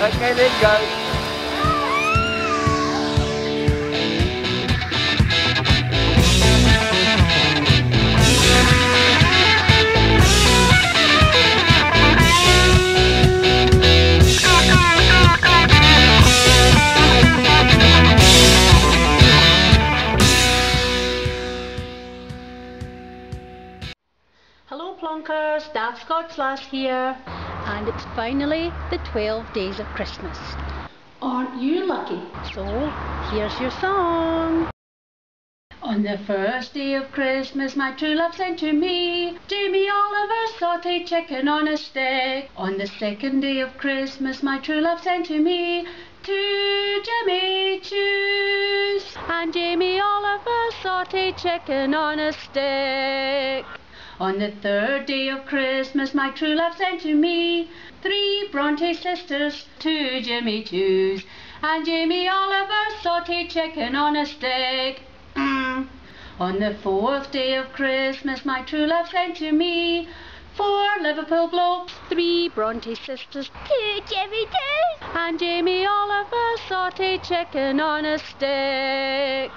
Okay, then go. Hello Plonkers, Daft Scots here, and it's finally the 12 days of Christmas. Aren't you lucky? So, here's your song. On the first day of Christmas, my true love sent to me Jamie Oliver sauteed chicken on a stick. On the second day of Christmas, my true love sent to me two Jimmy Choos and Jamie Oliver sauteed chicken on a stick. On the third day of Christmas, my true love sent to me three Bronte sisters, two Jimmy Choos and Jamie Oliver sauteed chicken on a stick. On the fourth day of Christmas, my true love sent to me four Liverpool blokes, three Bronte sisters, two Jimmy Choos and Jamie Oliver sauteed chicken on a stick.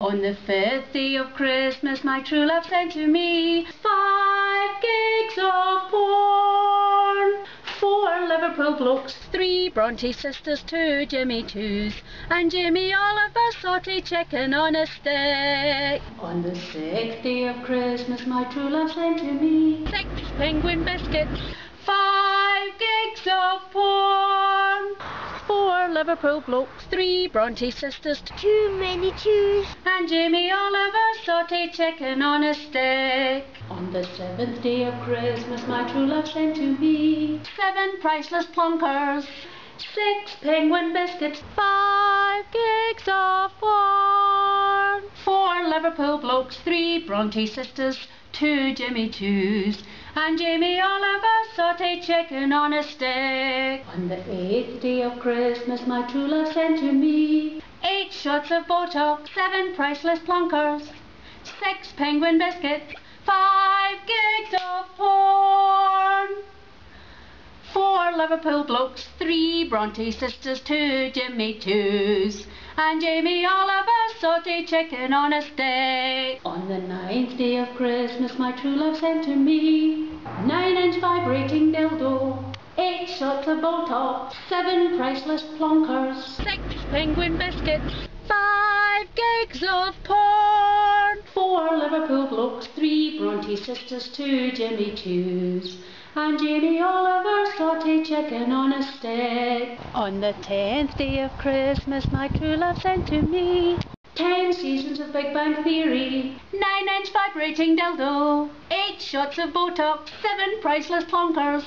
On the fifth day of Christmas, my true love sent to me 5 gigs of porn, four Liverpool blokes, three Bronte sisters, two Jimmy Choos and Jamie Oliver sauteed chicken on a stick. On the sixth day of Christmas, my true love sent to me 6 penguin biscuits, 5 gigs of porn, four Liverpool blokes, three Bronte sisters, Too many Choos and Jamie Oliver sauteed chicken on a stick. On the seventh day of Christmas, my true love sent to me 7 priceless plonkers, 6 penguin biscuits, 5 gigs of porn, four Liverpool blokes, three Bronte sisters, two Jimmy Choos and Jamie Oliver sauteed chicken on a stick. On the eighth day of Christmas, my true love sent to me 8 shots of Botox, 7 priceless plonkers, 6 penguin biscuits, 5 gigs of porn, 4 Liverpool blokes, 3 Bronte sisters, 2 Jimmy Choos and Jamie Oliver sauteed chicken on a stick. On the ninth day of Christmas, my true love sent to me 9-inch vibrating dildo, 8 shots of Botox, 7 priceless plonkers, 6 penguin biscuits, 5 gigs of porn, 4 Liverpool blokes, 3 Bronte sisters, 2 Jimmy Choos and Jamie Oliver sauteed chicken on a stick. On the 10th day of Christmas, my true love sent to me 10 seasons of Big Bang Theory, 9-inch vibrating dildo, 8 shots of Botox, 7 priceless plonkers,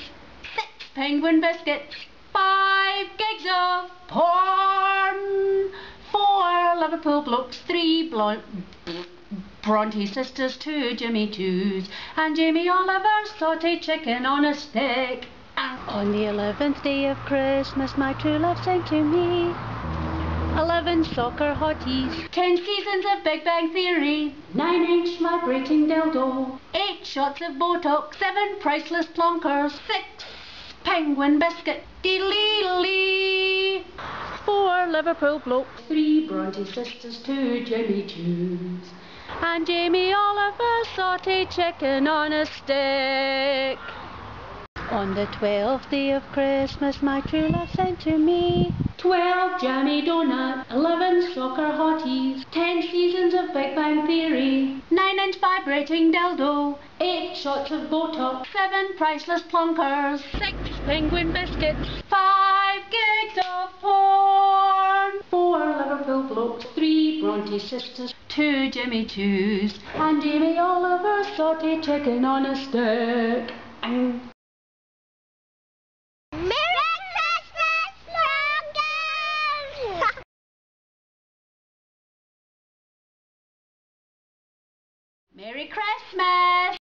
6 penguin biscuits, 5 gigs of porn, 4 Liverpool blokes, 3 Bronte sisters, 2 Jimmy Choos and Jamie Oliver sauteed chicken on a stick. On the 11th day of Christmas, my true love sent to me 11 soccer hotties, 10 seasons of Big Bang Theory, 9-inch vibrating dildo, 8 shots of Botox, 7 priceless plonkers, 6 penguin biscuit, dee-lee-lee, 4 Liverpool blokes, 3 Bronte sisters, 2 Jimmy Choos and Jamie Oliver sauteed chicken on a stick. On the 12th day of Christmas, my true love sent to me 12 jammy donuts, 11 soccer hotties, 10 seasons of Big Bang Theory, 9-inch vibrating dildo, 8 shots of Botox, 7 priceless plonkers, 6 penguin biscuits, 5 gigs of porn, 4 Liverpool blokes, 3 Bronte sisters, 2 Jimmy Choos and Jamie Oliver sauteed chicken on a stick. Merry Christmas, Plonkers! Merry Christmas!